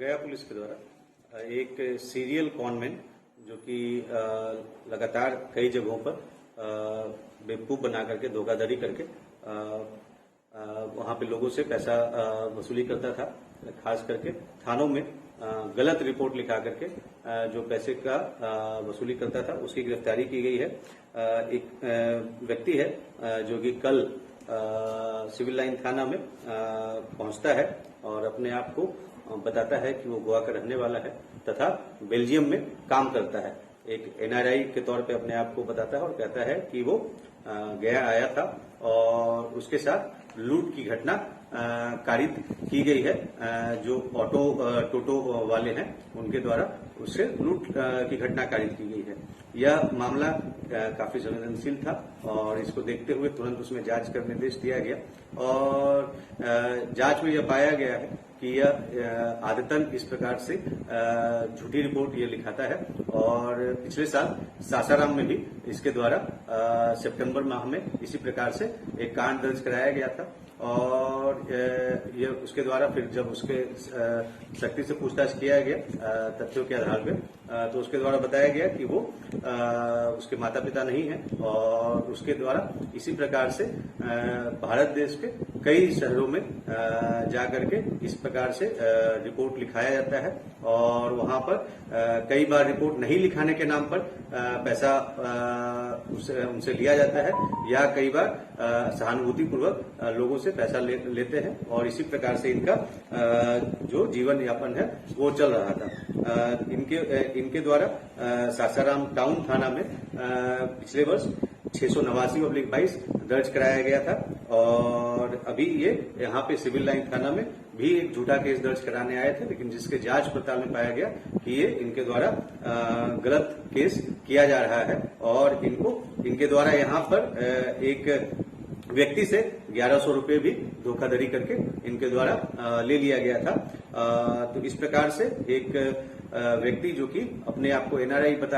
गया पुलिस के द्वारा एक सीरियल कॉनमैन जो कि लगातार कई जगहों पर बेवकूफ़ बना करके धोखाधड़ी करके वहां पे लोगों से पैसा वसूली करता था। खास करके थानों में गलत रिपोर्ट लिखा करके जो पैसे का वसूली करता था, उसकी गिरफ्तारी की गई है। एक व्यक्ति है जो कि कल सिविल लाइन थाना में पहुंचता है और अपने आप को बताता है कि वो गोवा का रहने वाला है तथा बेल्जियम में काम करता है। एक NRI के तौर पे अपने आप को बताता है और कहता है कि वो गया आया था और उसके साथ लूट की घटना कारित की गई है। जो टोटो वाले हैं उनके द्वारा उससे लूट की घटना कारित की गई है। यह मामला काफी संवेदनशील था और इसको देखते हुए तुरंत उसमें जांच का निर्देश दिया गया और जांच में यह पाया गया है कि यह आदतन इस प्रकार से झूठी रिपोर्ट ये लिखाता है और पिछले साल सासाराम में भी इसके द्वारा सितंबर माह में इसी प्रकार से एक कांड दर्ज कराया गया था और ये उसके द्वारा फिर जब उसके सख्ती से पूछताछ किया गया तथ्यों के आधार पर तो उसके द्वारा बताया गया कि वो उसके माता पिता नहीं है और उसके द्वारा इसी प्रकार से भारत देश के कई शहरों में जाकर के इस प्रकार से रिपोर्ट लिखाया जाता है और वहां पर कई बार रिपोर्ट नहीं लिखाने के नाम पर पैसा उनसे लिया जाता है या कई बार सहानुभूति पूर्वक लोगों से पैसा लेते हैं और इसी प्रकार से इनका जो जीवन यापन है वो चल रहा था। इनके द्वारा सासाराम टाउन थाना में पिछले वर्ष 689/22 दर्ज कराया गया था और अभी ये यहाँ पे सिविल लाइन थाना में भी एक झूठा केस दर्ज कराने आए थे, लेकिन जिसके जांच पड़ताल में पाया गया कि ये इनके द्वारा गलत केस किया जा रहा है और इनके द्वारा यहाँ पर एक व्यक्ति से 1100 रुपये भी धोखाधड़ी करके इनके द्वारा ले लिया गया था। तो इस प्रकार से एक व्यक्ति जो कि अपने आप को NRI बता